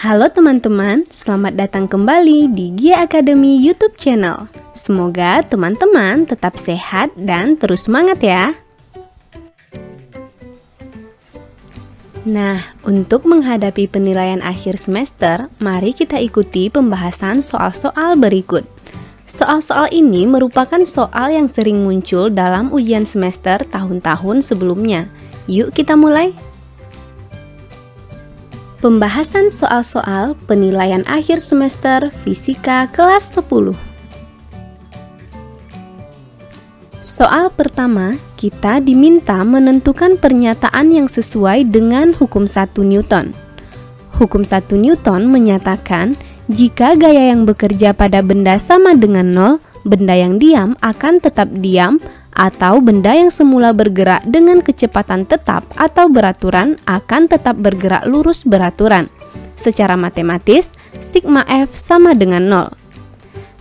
Halo teman-teman, selamat datang kembali di Gia Academy YouTube channel. Semoga teman-teman tetap sehat dan terus semangat ya. Nah, untuk menghadapi penilaian akhir semester, mari kita ikuti pembahasan soal-soal berikut. Soal-soal ini merupakan soal yang sering muncul dalam ujian semester tahun-tahun sebelumnya. Yuk kita mulai. Pembahasan soal-soal penilaian akhir semester Fisika kelas 10. Soal pertama, kita diminta menentukan pernyataan yang sesuai dengan hukum 1 Newton. Hukum 1 Newton menyatakan jika gaya yang bekerja pada benda sama dengan 0, benda yang diam akan tetap diam, atau benda yang semula bergerak dengan kecepatan tetap atau beraturan akan tetap bergerak lurus beraturan. Secara matematis, sigma F sama dengan 0.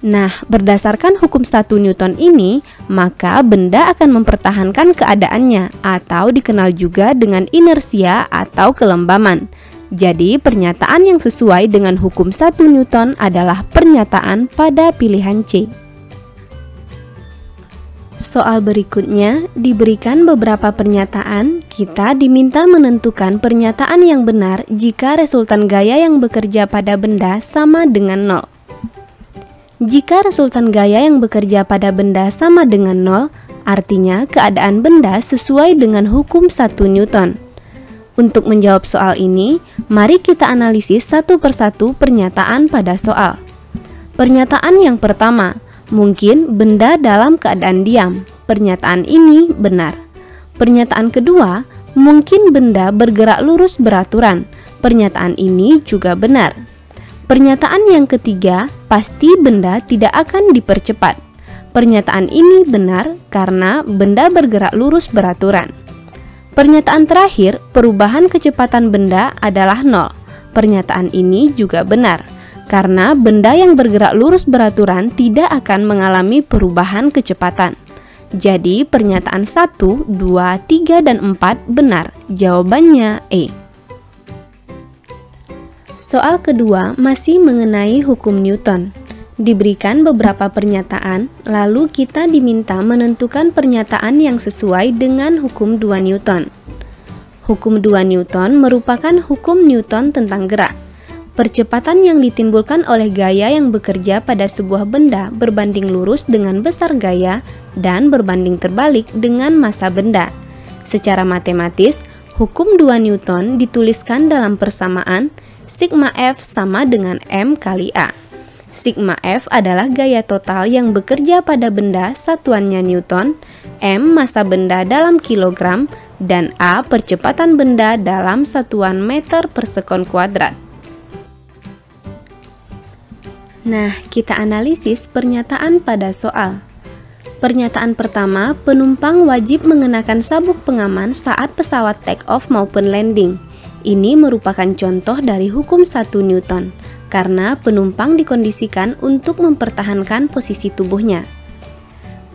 Nah, berdasarkan hukum 1 Newton ini, maka benda akan mempertahankan keadaannya atau dikenal juga dengan inersia atau kelembaman. Jadi, pernyataan yang sesuai dengan hukum 1 Newton adalah pernyataan pada pilihan C. Soal berikutnya, diberikan beberapa pernyataan, kita diminta menentukan pernyataan yang benar jika resultan gaya yang bekerja pada benda sama dengan 0. Jika resultan gaya yang bekerja pada benda sama dengan 0, artinya keadaan benda sesuai dengan hukum 1 Newton. Untuk menjawab soal ini, mari kita analisis satu persatu pernyataan pada soal. Pernyataan yang pertama, mungkin benda dalam keadaan diam. Pernyataan ini benar. Pernyataan kedua, mungkin benda bergerak lurus beraturan. Pernyataan ini juga benar. Pernyataan yang ketiga, pasti benda tidak akan dipercepat. Pernyataan ini benar karena benda bergerak lurus beraturan. Pernyataan terakhir, perubahan kecepatan benda adalah 0. Pernyataan ini juga benar karena benda yang bergerak lurus beraturan tidak akan mengalami perubahan kecepatan. Jadi pernyataan 1, 2, 3, dan 4 benar. Jawabannya E. Soal kedua masih mengenai hukum Newton. Diberikan beberapa pernyataan, lalu kita diminta menentukan pernyataan yang sesuai dengan hukum 2 Newton. Hukum 2 Newton merupakan hukum Newton tentang gerak. Percepatan yang ditimbulkan oleh gaya yang bekerja pada sebuah benda berbanding lurus dengan besar gaya dan berbanding terbalik dengan massa benda. Secara matematis, hukum 2 Newton dituliskan dalam persamaan sigma F sama dengan M kali A. Sigma F adalah gaya total yang bekerja pada benda satuannya Newton, M massa benda dalam kilogram, dan A percepatan benda dalam satuan meter per sekon kuadrat. Nah, kita analisis pernyataan pada soal. Pernyataan pertama, penumpang wajib mengenakan sabuk pengaman saat pesawat take off maupun landing. Ini merupakan contoh dari hukum 1 Newton, karena penumpang dikondisikan untuk mempertahankan posisi tubuhnya.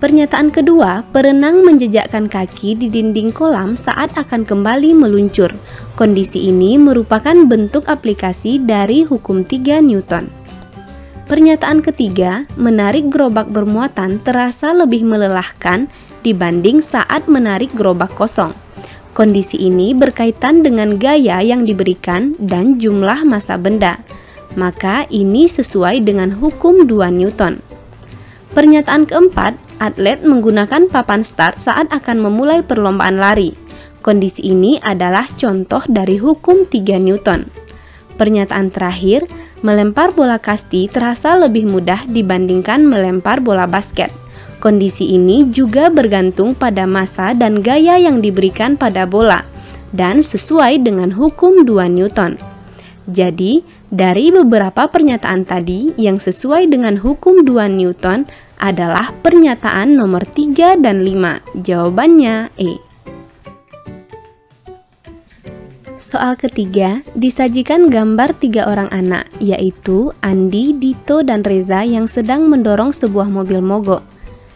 Pernyataan kedua, perenang menjejakkan kaki di dinding kolam saat akan kembali meluncur. Kondisi ini merupakan bentuk aplikasi dari hukum 3 Newton. Pernyataan ketiga, menarik gerobak bermuatan terasa lebih melelahkan dibanding saat menarik gerobak kosong. Kondisi ini berkaitan dengan gaya yang diberikan dan jumlah massa benda. Maka ini sesuai dengan hukum 2 Newton. Pernyataan keempat, atlet menggunakan papan start saat akan memulai perlombaan lari. Kondisi ini adalah contoh dari hukum 3 Newton. Pernyataan terakhir, melempar bola kasti terasa lebih mudah dibandingkan melempar bola basket. Kondisi ini juga bergantung pada massa dan gaya yang diberikan pada bola, dan sesuai dengan hukum 2 Newton. Jadi, dari beberapa pernyataan tadi yang sesuai dengan hukum 2 Newton adalah pernyataan nomor 3 dan 5. Jawabannya E. Soal ketiga, disajikan gambar 3 orang anak, yaitu Andi, Dito, dan Reza yang sedang mendorong sebuah mobil mogok.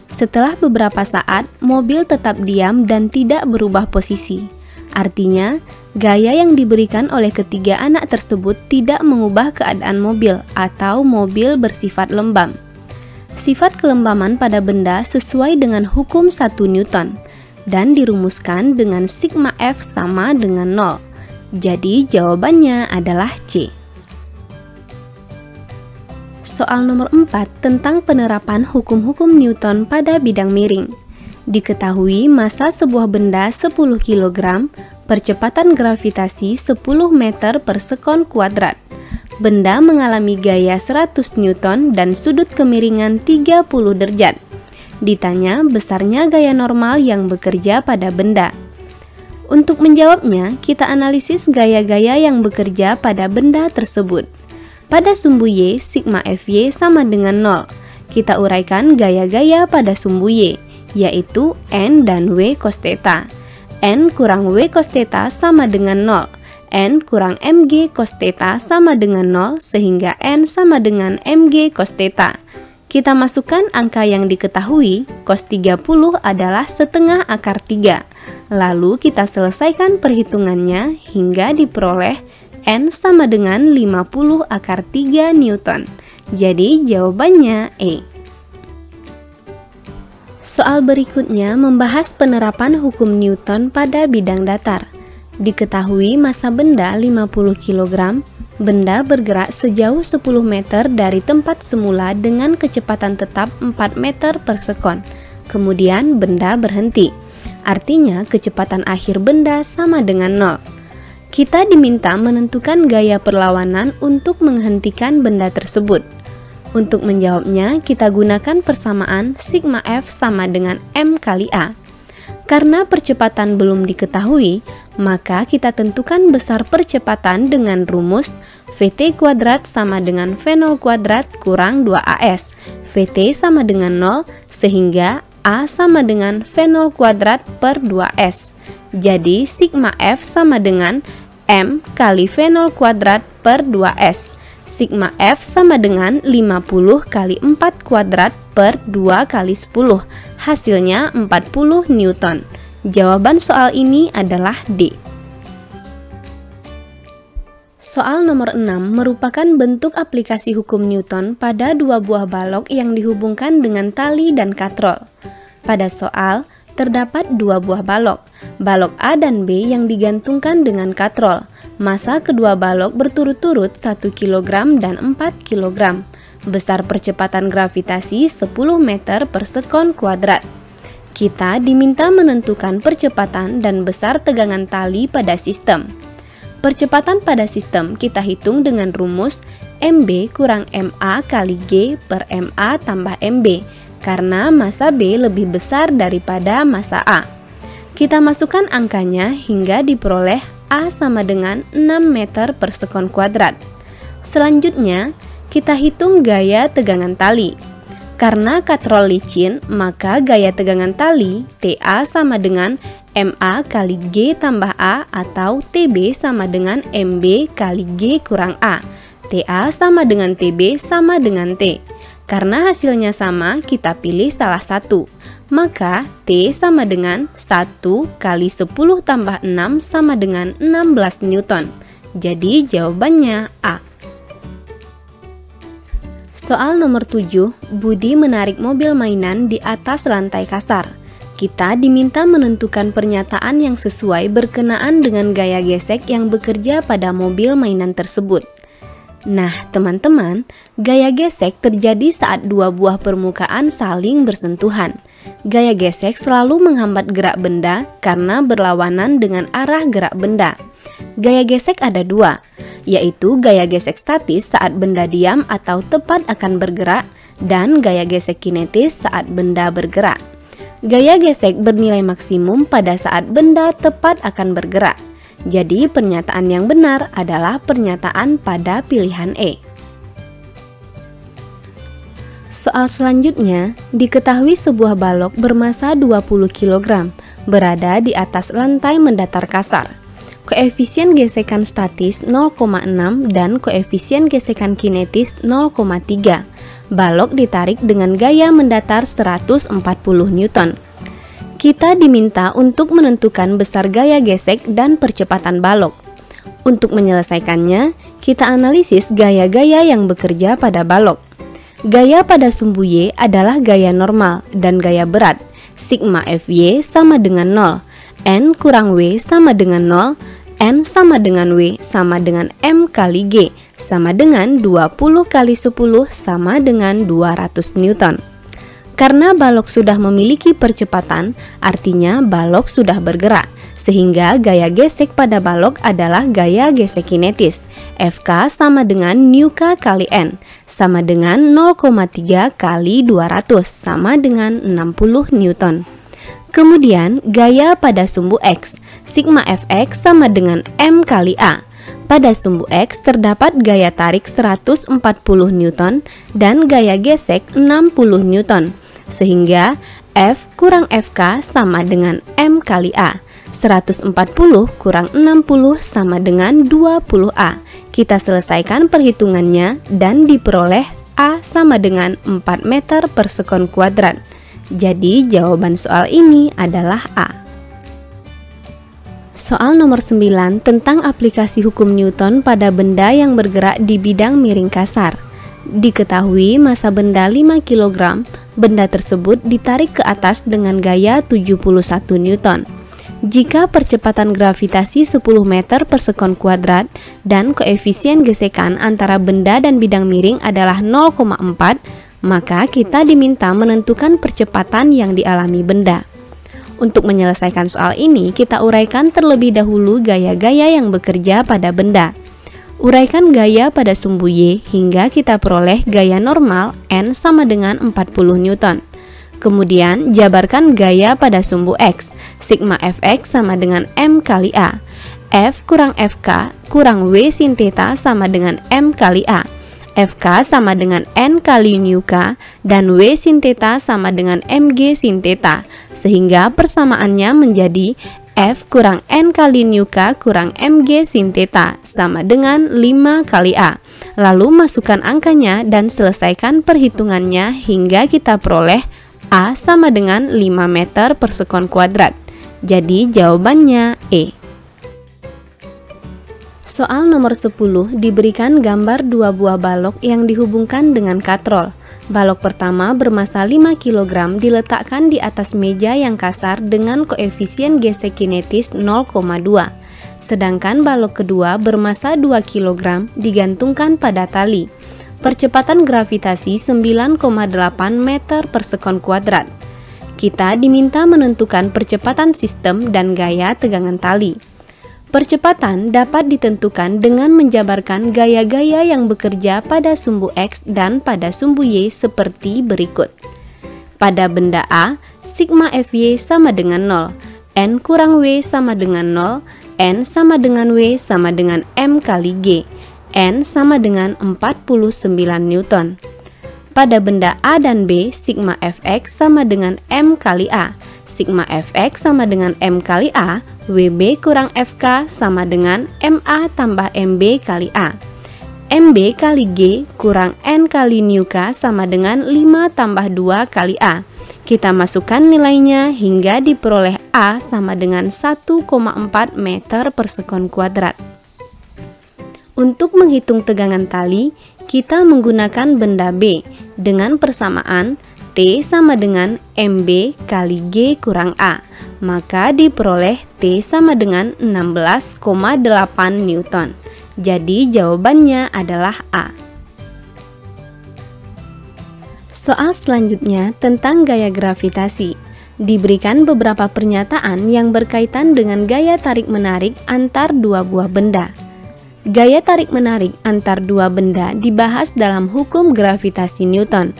Setelah beberapa saat, mobil tetap diam dan tidak berubah posisi. Artinya, gaya yang diberikan oleh ketiga anak tersebut tidak mengubah keadaan mobil atau mobil bersifat lembam. Sifat kelembaman pada benda sesuai dengan hukum 1 Newton dan dirumuskan dengan sigma F sama dengan 0. Jadi jawabannya adalah C. Soal nomor 4 tentang penerapan hukum-hukum Newton pada bidang miring. Diketahui massa sebuah benda 10 kg, percepatan gravitasi 10 meter per sekon kuadrat. Benda mengalami gaya 100 Newton dan sudut kemiringan 30 derajat. Ditanya besarnya gaya normal yang bekerja pada benda. Untuk menjawabnya, kita analisis gaya-gaya yang bekerja pada benda tersebut. Pada sumbu Y, sigma Fy sama dengan 0. Kita uraikan gaya-gaya pada sumbu Y, yaitu N dan W cos theta. N kurang W cos theta sama dengan 0. N kurang Mg cos theta sama dengan 0, sehingga N sama dengan Mg cos theta. Kita masukkan angka yang diketahui, cos 30 adalah setengah akar 3. Lalu kita selesaikan perhitungannya hingga diperoleh N sama dengan 50 akar 3 Newton. Jadi jawabannya E. Soal berikutnya membahas penerapan hukum Newton pada bidang datar. Diketahui massa benda 50 kg, benda bergerak sejauh 10 meter dari tempat semula dengan kecepatan tetap 4 meter per sekon. Kemudian benda berhenti. Artinya kecepatan akhir benda sama dengan 0. Kita diminta menentukan gaya perlawanan untuk menghentikan benda tersebut. Untuk menjawabnya, kita gunakan persamaan sigma F sama dengan M kali A. Karena percepatan belum diketahui, maka kita tentukan besar percepatan dengan rumus Vt kuadrat sama dengan V0 kuadrat kurang 2AS. Vt sama dengan 0, sehingga A sama dengan V0 kuadrat per 2S. Jadi sigma F sama dengan M kali V0 kuadrat per 2S. Sigma F sama dengan 50 kali 4 kuadrat per 2 kali 10. Hasilnya 40 Newton. Jawaban soal ini adalah D. Soal nomor 6 merupakan bentuk aplikasi hukum Newton pada dua buah balok yang dihubungkan dengan tali dan katrol. Pada soal, terdapat dua buah balok, balok A dan B yang digantungkan dengan katrol. Massa kedua balok berturut-turut 1 kg dan 4 kg. Besar percepatan gravitasi 10 meter per sekon kuadrat. Kita diminta menentukan percepatan dan besar tegangan tali pada sistem. Percepatan pada sistem kita hitung dengan rumus MB kurang MA kali G per MA tambah MB, karena massa B lebih besar daripada massa A. Kita masukkan angkanya hingga diperoleh A sama dengan 6 meter per sekon kuadrat. Selanjutnya, kita hitung gaya tegangan tali. Karena katrol licin, maka gaya tegangan tali TA sama dengan MA kali G tambah A atau TB sama dengan MB kali G kurang A. TA sama dengan TB sama dengan T. Karena hasilnya sama, kita pilih salah satu. Maka T sama dengan 1 kali 10 tambah 6 sama dengan 16 Newton. Jadi jawabannya A. Soal nomor 7, Budi menarik mobil mainan di atas lantai kasar. Kita diminta menentukan pernyataan yang sesuai berkenaan dengan gaya gesek yang bekerja pada mobil mainan tersebut. Nah, teman-teman, gaya gesek terjadi saat dua buah permukaan saling bersentuhan. Gaya gesek selalu menghambat gerak benda karena berlawanan dengan arah gerak benda. Gaya gesek ada dua, yaitu gaya gesek statis saat benda diam atau tepat akan bergerak, dan gaya gesek kinetis saat benda bergerak. Gaya gesek bernilai maksimum pada saat benda tepat akan bergerak. Jadi pernyataan yang benar adalah pernyataan pada pilihan E. Soal selanjutnya, diketahui sebuah balok bermassa 20 kg berada di atas lantai mendatar kasar. Koefisien gesekan statis 0,6 dan koefisien gesekan kinetis 0,3. Balok ditarik dengan gaya mendatar 140 Newton. Kita diminta untuk menentukan besar gaya gesek dan percepatan balok. Untuk menyelesaikannya, kita analisis gaya-gaya yang bekerja pada balok. Gaya pada sumbu Y adalah gaya normal dan gaya berat. Sigma Fy sama dengan 0, N kurang W sama dengan 0, N sama dengan W sama dengan M kali G sama dengan 20 kali 10 sama dengan 200 Newton. Karena balok sudah memiliki percepatan, artinya balok sudah bergerak, sehingga gaya gesek pada balok adalah gaya gesek kinetis. Fk sama dengan Newk kali N, sama dengan 0,3 kali 200, sama dengan 60 Newton. Kemudian, gaya pada sumbu X, sigma Fx sama dengan M kali A. Pada sumbu X terdapat gaya tarik 140 Newton dan gaya gesek 60 Newton. Sehingga F kurang Fk sama dengan M kali A. 140 kurang 60 sama dengan 20A. Kita selesaikan perhitungannya dan diperoleh A sama dengan 4 meter per sekon kuadrat. Jadi jawaban soal ini adalah A. Soal nomor 9 tentang aplikasi hukum Newton pada benda yang bergerak di bidang miring kasar. Diketahui massa benda 5 kg, benda tersebut ditarik ke atas dengan gaya 71 Newton. Jika percepatan gravitasi 10 meter per sekon kuadrat dan koefisien gesekan antara benda dan bidang miring adalah 0,4, maka kita diminta menentukan percepatan yang dialami benda. Untuk menyelesaikan soal ini, kita uraikan terlebih dahulu gaya-gaya yang bekerja pada benda. Uraikan gaya pada sumbu Y hingga kita peroleh gaya normal N sama dengan 40 Newton. Kemudian jabarkan gaya pada sumbu X, sigma Fx sama dengan M kali A. F kurang Fk kurang W sin theta sama dengan M kali A. Fk sama dengan N kali Newk dan W sin theta sama dengan Mg sin theta, sehingga persamaannya menjadi F kurang N kali Newk kurang Mg sin theta sama dengan 5 kali A. Lalu masukkan angkanya dan selesaikan perhitungannya hingga kita peroleh A sama dengan 5 meter per sekon kuadrat. Jadi jawabannya E. Soal nomor 10 diberikan gambar dua buah balok yang dihubungkan dengan katrol. Balok pertama bermassa 5 kg diletakkan di atas meja yang kasar dengan koefisien gesek kinetis 0,2. Sedangkan balok kedua bermassa 2 kg digantungkan pada tali. Percepatan gravitasi 9,8 meter per sekon kuadrat. Kita diminta menentukan percepatan sistem dan gaya tegangan tali. Percepatan dapat ditentukan dengan menjabarkan gaya-gaya yang bekerja pada sumbu X dan pada sumbu Y seperti berikut. Pada benda A, sigma Fy sama dengan 0, N kurang W sama dengan 0, N sama dengan W sama dengan M kali G, N sama dengan 49 Newton. Pada benda A dan B, sigma Fx sama dengan M kali A. Sigma Fx sama dengan M kali A, Wb kurang Fk sama dengan Ma tambah Mb kali A. Mb kali G kurang N kali Newk sama dengan 5 tambah 2 kali A. Kita masukkan nilainya hingga diperoleh A sama dengan 1,4 meter per sekon kuadrat. Untuk menghitung tegangan tali, kita menggunakan benda B dengan persamaan T sama dengan Mb kali G kurang A, maka diperoleh T sama dengan 16,8 Newton. Jadi jawabannya adalah A. Soal selanjutnya tentang gaya gravitasi. Diberikan beberapa pernyataan yang berkaitan dengan gaya tarik-menarik antar dua buah benda. Gaya tarik-menarik antar dua benda dibahas dalam hukum gravitasi Newton.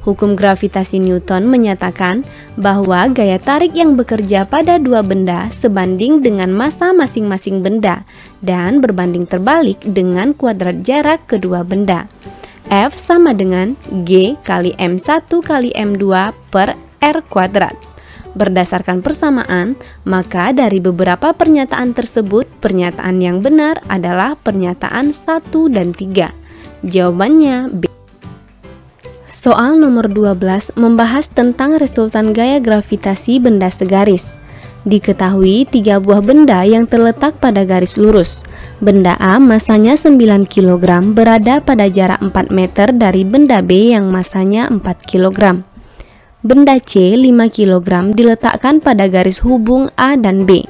Hukum gravitasi Newton menyatakan bahwa gaya tarik yang bekerja pada dua benda sebanding dengan massa masing-masing benda dan berbanding terbalik dengan kuadrat jarak kedua benda. F sama dengan G kali M1 kali M2 per R kuadrat. Berdasarkan persamaan, maka dari beberapa pernyataan tersebut, pernyataan yang benar adalah pernyataan 1 dan 3. Jawabannya B. Soal nomor 12 membahas tentang resultan gaya gravitasi benda segaris. Diketahui 3 buah benda yang terletak pada garis lurus. Benda A masanya 9 kg berada pada jarak 4 meter dari benda B yang masanya 4 kg. Benda C 5 kg diletakkan pada garis hubung A dan B.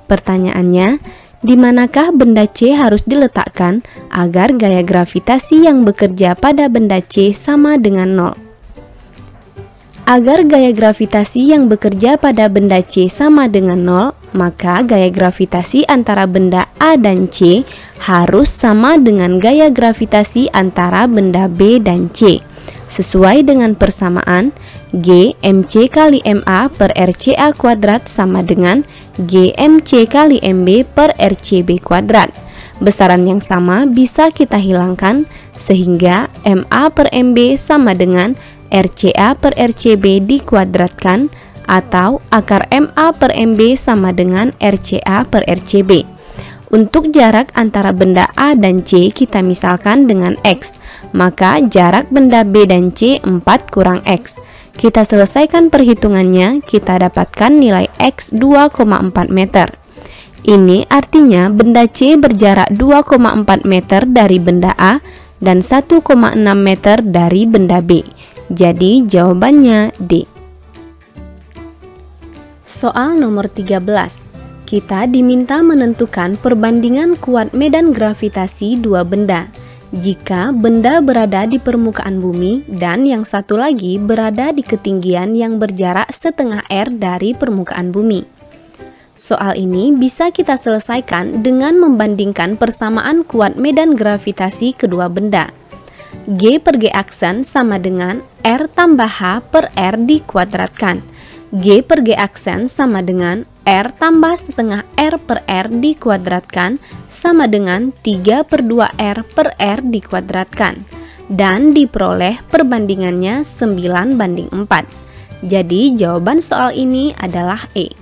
Pertanyaannya, di manakah benda C harus diletakkan agar gaya gravitasi yang bekerja pada benda C sama dengan 0? Agar gaya gravitasi yang bekerja pada benda C sama dengan 0, maka gaya gravitasi antara benda A dan C harus sama dengan gaya gravitasi antara benda B dan C. Sesuai dengan persamaan, G mc kali ma per rca kuadrat sama dengan G mc kali mb per rcb kuadrat. Besaran yang sama bisa kita hilangkan sehingga ma per mb sama dengan RCA per RCB dikuadratkan atau akar MA per MB sama dengan RCA per RCB. Untuk jarak antara benda A dan C kita misalkan dengan X, maka jarak benda B dan C 4 kurang X. Kita selesaikan perhitungannya, kita dapatkan nilai X 2,4 meter. Ini artinya benda C berjarak 2,4 meter dari benda A dan 1,6 meter dari benda B. Jadi jawabannya D. Soal nomor 13. Kita diminta menentukan perbandingan kuat medan gravitasi dua benda jika benda berada di permukaan bumi dan yang satu lagi berada di ketinggian yang berjarak setengah R dari permukaan bumi. Soal ini bisa kita selesaikan dengan membandingkan persamaan kuat medan gravitasi kedua benda. G per G aksen sama dengan R tambah H per R dikuadratkan. G per G aksen sama dengan R tambah setengah R per R dikuadratkan sama dengan 3 per 2 R per R dikuadratkan. Dan diperoleh perbandingannya 9:4. Jadi jawaban soal ini adalah E.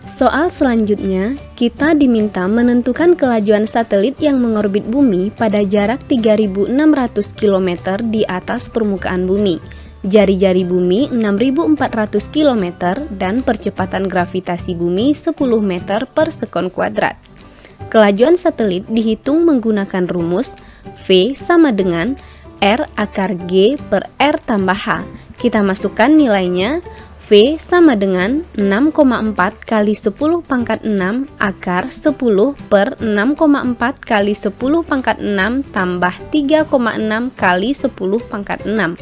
Soal selanjutnya, kita diminta menentukan kelajuan satelit yang mengorbit bumi pada jarak 3.600 km di atas permukaan bumi, jari-jari bumi 6.400 km, dan percepatan gravitasi bumi 10 meter per sekon kuadrat. Kelajuan satelit dihitung menggunakan rumus V sama dengan R akar G per R tambah H. Kita masukkan nilainya. V sama dengan 6,4 kali 10 pangkat 6 akar 10 per 6,4 kali 10 pangkat 6 tambah 3,6 kali 10 pangkat 6.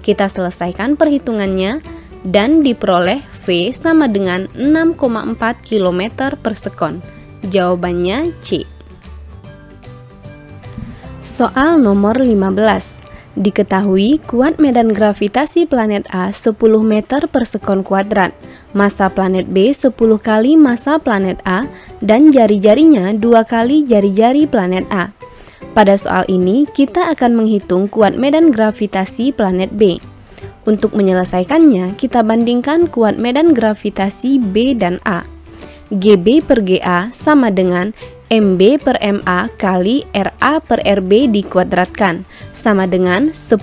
Kita selesaikan perhitungannya dan diperoleh V sama dengan 6,4 km per sekon. Jawabannya C. Soal nomor 15. Diketahui kuat medan gravitasi planet A 10 meter per sekon kuadrat, massa planet B 10 kali massa planet A, dan jari-jarinya 2 kali jari-jari planet A. Pada soal ini, kita akan menghitung kuat medan gravitasi planet B. Untuk menyelesaikannya, kita bandingkan kuat medan gravitasi B dan A. GB per GA sama dengan MB per MA kali RA per RB dikuadratkan, sama dengan 10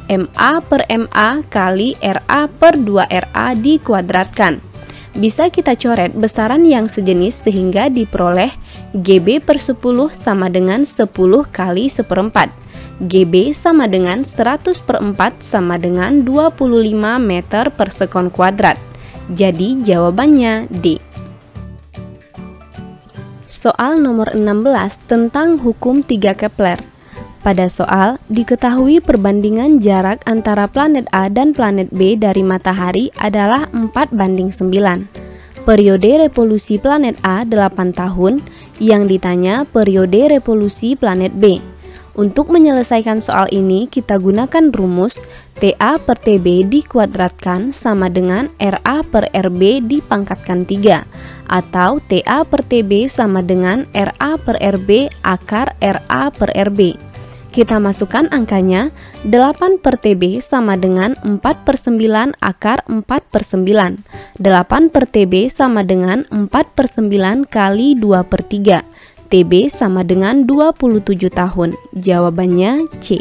MA per MA kali RA per 2 RA dikuadratkan. Bisa kita coret besaran yang sejenis sehingga diperoleh GB per 10 sama dengan 10 kali 1/4. GB sama dengan 100 per 4 sama dengan 25 meter per sekon kuadrat. Jadi jawabannya D. Soal nomor 16 tentang hukum 3 Kepler. Pada soal, diketahui perbandingan jarak antara planet A dan planet B dari matahari adalah 4:9. Periode revolusi planet A 8 tahun, yang ditanya periode revolusi planet B. Untuk menyelesaikan soal ini, kita gunakan rumus TA per TB dikuadratkan sama dengan RA per RB dipangkatkan 3, atau TA per TB sama dengan RA per RB akar RA per RB. Kita masukkan angkanya, 8 per TB sama dengan 4/9 akar 4/9. 8 per TB sama dengan 4/9 kali 2/3. TB sama dengan 27 tahun. Jawabannya C.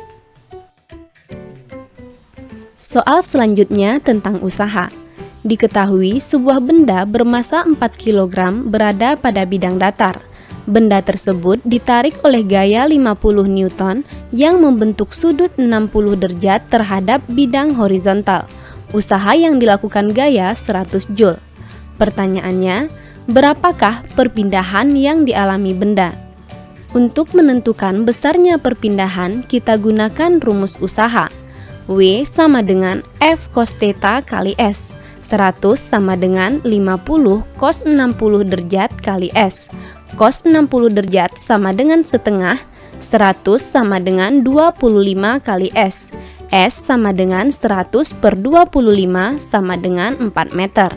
Soal selanjutnya tentang usaha. Diketahui sebuah benda bermassa 4 kg berada pada bidang datar. Benda tersebut ditarik oleh gaya 50 Newton yang membentuk sudut 60 derajat terhadap bidang horizontal. Usaha yang dilakukan gaya 100 Joule. Pertanyaannya, berapakah perpindahan yang dialami benda? Untuk menentukan besarnya perpindahan, kita gunakan rumus usaha. W sama dengan F cos theta kali S. 100 sama dengan 50 cos 60 derajat kali S. Cos 60 derajat sama dengan setengah. 100 sama dengan 25 kali S. S sama dengan 100 per 25 sama dengan 4 meter.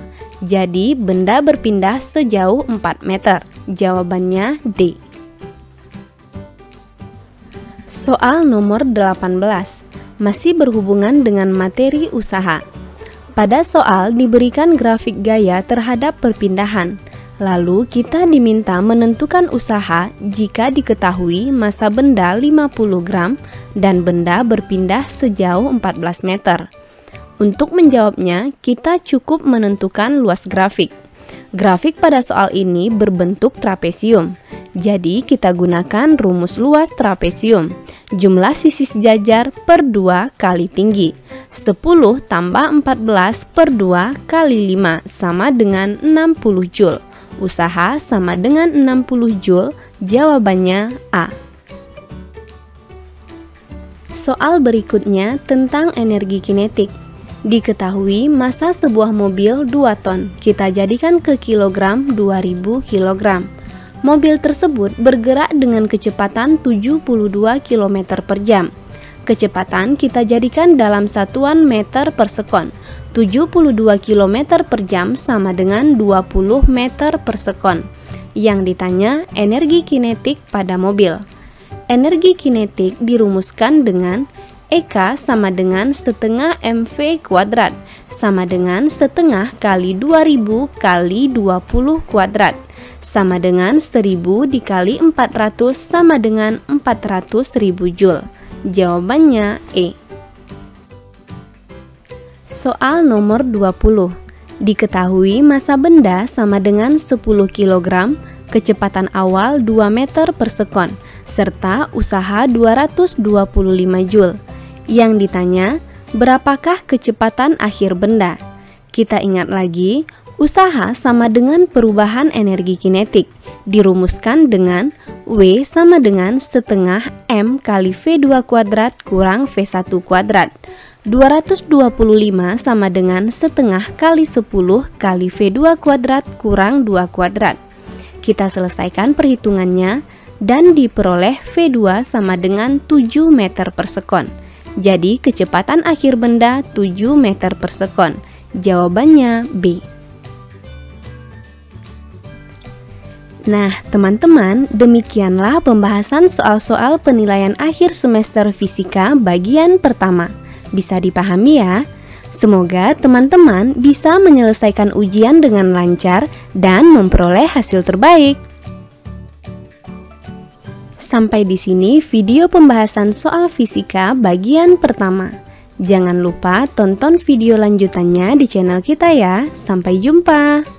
Jadi benda berpindah sejauh 4 meter. Jawabannya D. Soal nomor 18. Masih berhubungan dengan materi usaha. Pada soal diberikan grafik gaya terhadap perpindahan. Lalu kita diminta menentukan usaha jika diketahui massa benda 50 gram dan benda berpindah sejauh 14 meter. Untuk menjawabnya, kita cukup menentukan luas grafik. Grafik pada soal ini berbentuk trapesium. Jadi kita gunakan rumus luas trapesium. Jumlah sisi sejajar per 2 kali tinggi. 10 tambah 14 per 2 kali 5 sama dengan 60 Joule. Usaha sama dengan 60 Joule. Jawabannya A. Soal berikutnya tentang energi kinetik. Diketahui massa sebuah mobil 2 ton. Kita jadikan ke kilogram 2000 kilogram. Mobil tersebut bergerak dengan kecepatan 72 km per jam. Kecepatan kita jadikan dalam satuan meter per sekon. 72 km per jam sama dengan 20 meter per sekon. Yang ditanya energi kinetik pada mobil. Energi kinetik dirumuskan dengan EK sama dengan setengah MV kuadrat sama dengan setengah kali 2000 kali 20 kuadrat sama dengan 1000 dikali 400 sama dengan 400.000 Joule. Jawabannya E. Soal nomor 20. Diketahui massa benda sama dengan 10 kg, kecepatan awal 2 meter per sekon, serta usaha 225 Joule. Yang ditanya, berapakah kecepatan akhir benda? Kita ingat lagi, usaha sama dengan perubahan energi kinetik. Dirumuskan dengan W sama dengan setengah M kali V2 kuadrat kurang V1 kuadrat. 225 sama dengan setengah kali 10 kali V2 kuadrat kurang 2 kuadrat. Kita selesaikan perhitungannya dan diperoleh V2 sama dengan 7 meter per sekon. Jadi kecepatan akhir benda 7 meter per sekon. Jawabannya B. Nah, teman-teman, demikianlah pembahasan soal-soal penilaian akhir semester fisika bagian pertama. Bisa dipahami ya? Semoga teman-teman bisa menyelesaikan ujian dengan lancar dan memperoleh hasil terbaik. Sampai di sini video pembahasan soal fisika bagian pertama. Jangan lupa tonton video lanjutannya di channel kita ya. Sampai jumpa.